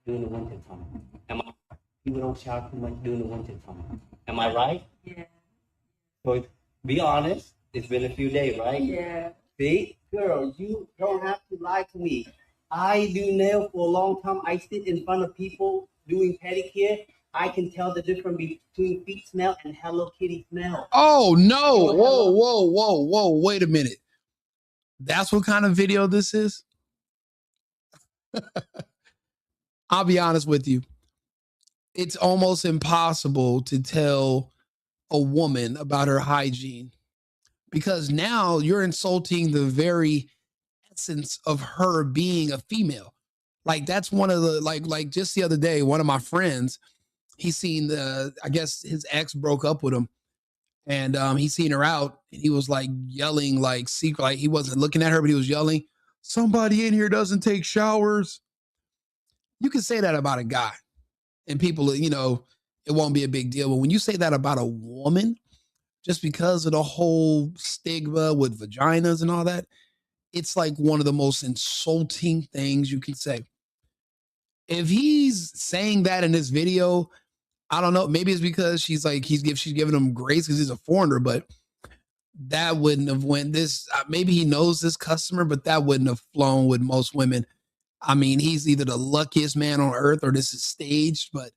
during the winter time. Am I? People don't shower too much during the winter time. Am I right? Yeah. So be honest. It's been a few days, right? Yeah. See, girl, you don't have to lie to me. I do nail for a long time. I sit in front of people doing pedicure. I can tell the difference between feet smell and Hello Kitty smell. Oh no! You know, Whoa, hello. whoa, whoa, whoa! Wait a minute. That's what kind of video this is? I'll be honest with you. It's almost impossible to tell a woman about her hygiene because now you're insulting the very essence of her being a female. Like that's one of the like just the other day, one of my friends, he seen I guess his ex broke up with him, and he seen her out, and he was like yelling like secret, like he wasn't looking at her, but he was yelling, "Somebody in here doesn't take showers." You can say that about a guy, and people, it won't be a big deal. But when you say that about a woman, just because of the whole stigma with vaginas and all that, it's like one of the most insulting things you can say. If he's saying that in this video, I don't know. Maybe it's because she's giving him grace because he's a foreigner, but that wouldn't have went this. Maybe he knows this customer, but that wouldn't have flown with most women. I mean, he's either the luckiest man on earth or this is staged, but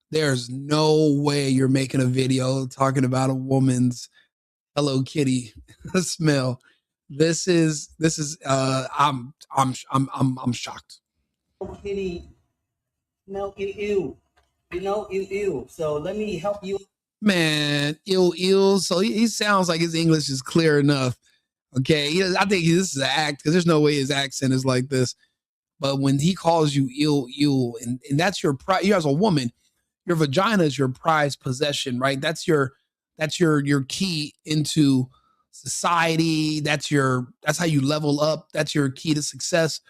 there's no way you're making a video talking about a woman's Hello Kitty smell. This is I'm shocked. Hello Kitty smell ew. You know, ew. So let me help you. Man, ill. So he sounds like his English is clear enough. Okay, I think this is an act because there's no way his accent is like this. But when he calls you ill, and that's your pride, you as a woman, your vagina is your prized possession, right? That's your key into society. That's how you level up. That's your key to success.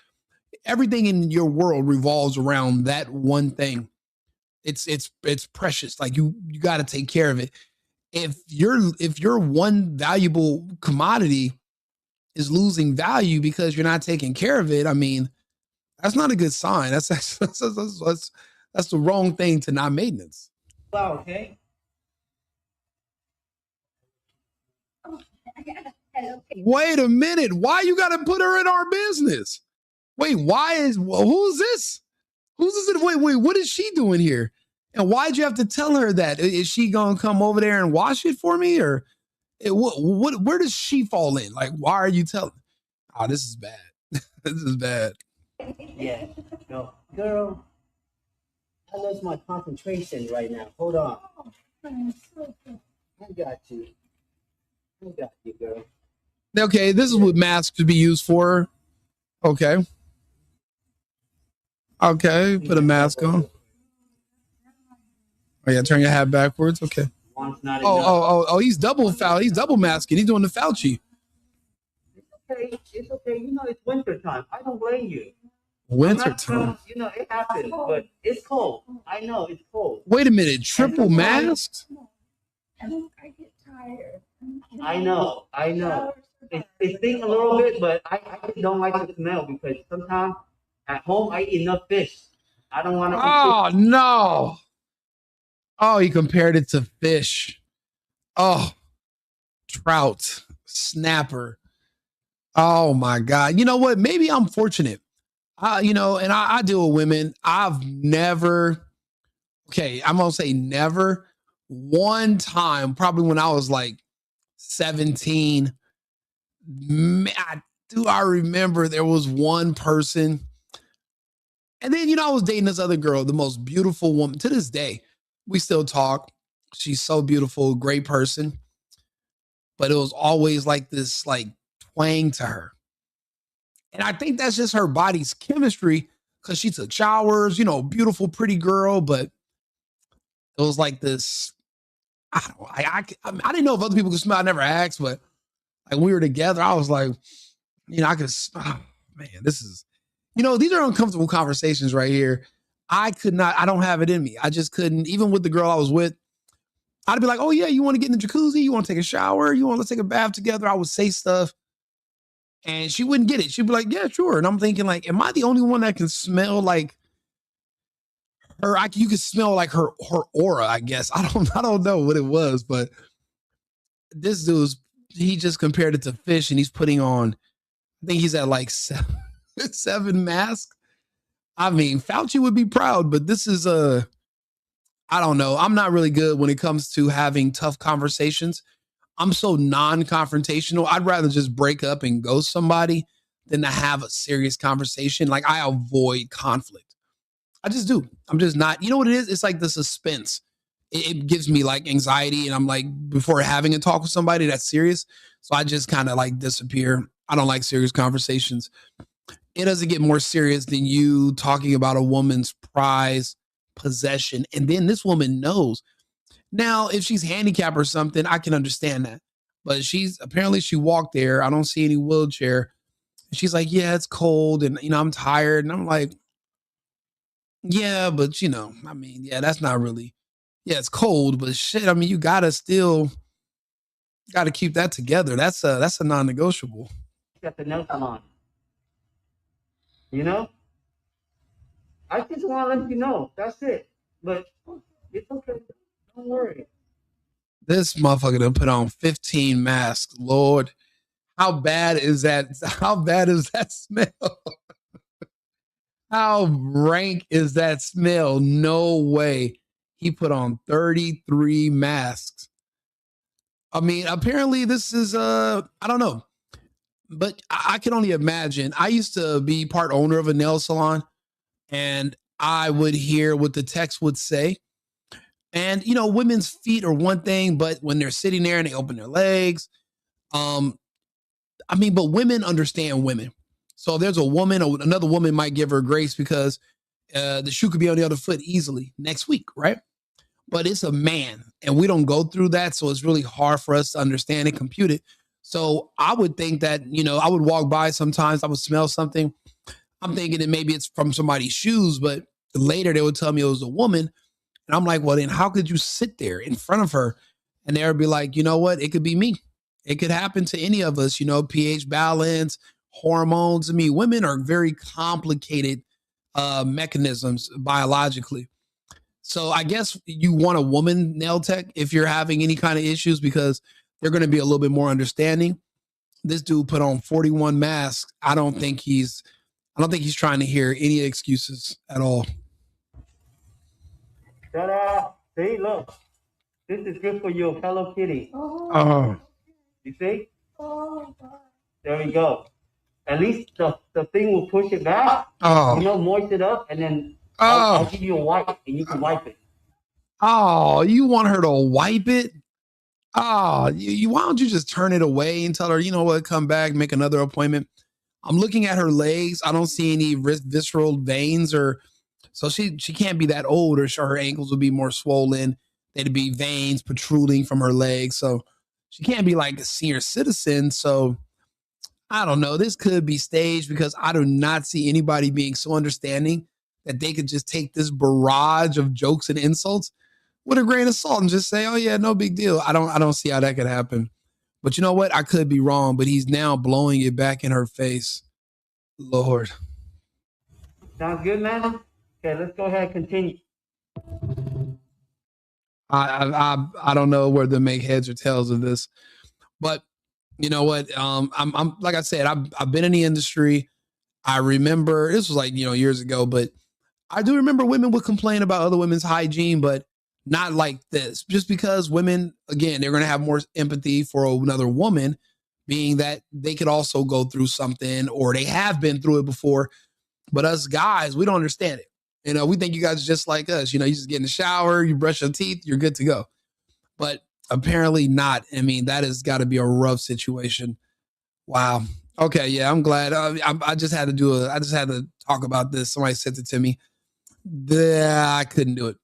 Everything in your world revolves around that one thing. It's precious. Like you got to take care of it. If your one valuable commodity is losing value because you're not taking care of it, I mean, that's not a good sign. That's the wrong thing to not maintenance. Wow, okay. Wait a minute. Why you got to put her in our business? Wait, who's this? Who's this? Wait, what is she doing here? And why'd you have to tell her that? Is she going to come over there and wash it for me? Or where does she fall in? Like, why are you telling? Oh, this is bad. This is bad. Yeah, no, girl, I lose my concentration right now. Hold on. I got you. Girl. Okay, this is what masks should be used for. Okay, put a mask on. Oh yeah, turn your hat backwards. Okay. Oh, he's double foul. He's double masking. He's doing the Fauci. It's okay. You know, it's winter time. I don't blame you. Winter time. You know, it happens, but it's cold. I know it's cold. Wait a minute, triple masked? I get tired. I know. It stinks a little bit, but I just don't like the smell because sometimes at home I eat enough fish. I don't want to. Oh no. Oh, he compared it to fish. Oh, trout, snapper. Oh my God. You know what? Maybe I'm fortunate. And I deal with women. I've never, I'm going to say never. One time, probably when I was like 17, I remember there was one person. And then, I was dating this other girl, the most beautiful woman to this day. We still talk. She's so beautiful, great person. But it was always like this, like twang to her. And I think that's just her body's chemistry because she took showers, beautiful, pretty girl. But it was like this. I didn't know if other people could smell. I never asked, but like we were together, I was like, I could, man, this is, these are uncomfortable conversations right here. I don't have it in me. I just couldn't, even with the girl I was with, I'd be like, oh yeah, you want to get in the jacuzzi? You want to take a shower? You want to take a bath together? I would say stuff. And she wouldn't get it. She'd be like, yeah, sure. And I'm thinking like, am I the only one that can smell like you could smell like her aura, I guess. I don't know what it was, but this dude's he just compared it to fish, and he's putting on, I think he's at like seven masks. I mean, Fauci would be proud, but this is I don't know. I'm not really good when it comes to having tough conversations. I'm so non-confrontational. I'd rather just break up and ghost somebody than to have a serious conversation. Like, I avoid conflict. I just do. I'm just not. You know what it is? It's like the suspense. It gives me like anxiety, and I'm like, before having a talk with somebody that's serious, so I just kind of like disappear. I don't like serious conversations. It doesn't get more serious than you talking about a woman's prize possession, and then this woman knows. Now, if she's handicapped or something, I can understand that. But she walked there. I don't see any wheelchair. She's like, yeah, it's cold, and I'm tired, and I'm like, yeah, but I mean, yeah, that's not really. Yeah, it's cold, but shit, I mean, you gotta keep that together. That's a non-negotiable. Got the nail salon. You know, I just want to let you know. That's it. But it's okay. Don't worry. This motherfucker done put on 15 masks. Lord, how bad is that? How bad is that smell? How rank is that smell? No way. He put on 33 masks. I mean, apparently this is I don't know. But I can only imagine. I used to be part owner of a nail salon, and I would hear what the text would say. And women's feet are one thing, but when they're sitting there and they open their legs, um, I mean, but women understand women. So if there's a woman, or another woman might give her grace because the shoe could be on the other foot easily next week, right? But it's a man, and we don't go through that, so it's really hard for us to understand and compute it. So I would think that I would walk by sometimes, I would smell something. I'm thinking that maybe it's from somebody's shoes, but later they would tell me it was a woman, and I'm like, well, then how could you sit there in front of her? And they would be like, you know what? It could be me. It could happen to any of us, pH balance, hormones. I mean, women are very complicated mechanisms biologically. So I guess you want a woman nail tech if you're having any kind of issues, because they're going to be a little bit more understanding. This dude put on 41 masks. I don't think he's trying to hear any excuses at all. Ta-da! See, look. This is good for your Hello Kitty. Oh. You see? There we go. At least the thing will push it back. Oh. Moist it up, and then I'll give you a wipe, and you can wipe it. Oh, you want her to wipe it? Oh, why don't you just turn it away and tell her, you know what, come back, make another appointment. I'm looking at her legs. I don't see any visceral veins, so she can't be that old, or her ankles would be more swollen. There'd be veins protruding from her legs. So she can't be like a senior citizen. So I don't know. This could be staged, because I do not see anybody being so understanding that they could just take this barrage of jokes and insults with a grain of salt and just say, oh yeah, no big deal. I don't see how that could happen. But you know what? I could be wrong, but he's now blowing it back in her face. Lord. Sounds good, man? Okay, let's go ahead and continue. I don't know whether to make heads or tails of this, but you know what? I'm like I said, I've been in the industry. I remember this was like years ago, but I do remember women would complain about other women's hygiene, but not like this. Just because women, again, they're going to have more empathy for another woman, being that they could also go through something, or they have been through it before. But us guys, we don't understand it. We think you guys are just like us. You just get in the shower, you brush your teeth, you're good to go. But apparently not. I mean, that has got to be a rough situation. Wow. Okay. Yeah, I'm glad. I just had to talk about this. Somebody sent it to me. I couldn't do it.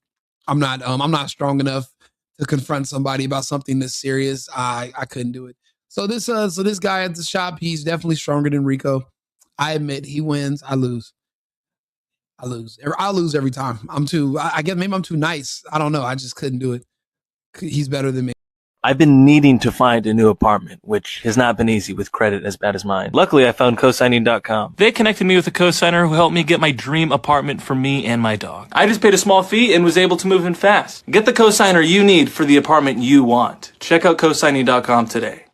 I'm not strong enough to confront somebody about something this serious. I couldn't do it. So this guy at the shop, he's definitely stronger than Rico. I admit he wins. I lose every time. I guess maybe I'm too nice. I don't know. I just couldn't do it. He's better than me. I've been needing to find a new apartment, which has not been easy with credit as bad as mine. Luckily, I found cosigning.com. They connected me with a cosigner who helped me get my dream apartment for me and my dog. I just paid a small fee and was able to move in fast. Get the cosigner you need for the apartment you want. Check out cosigning.com today.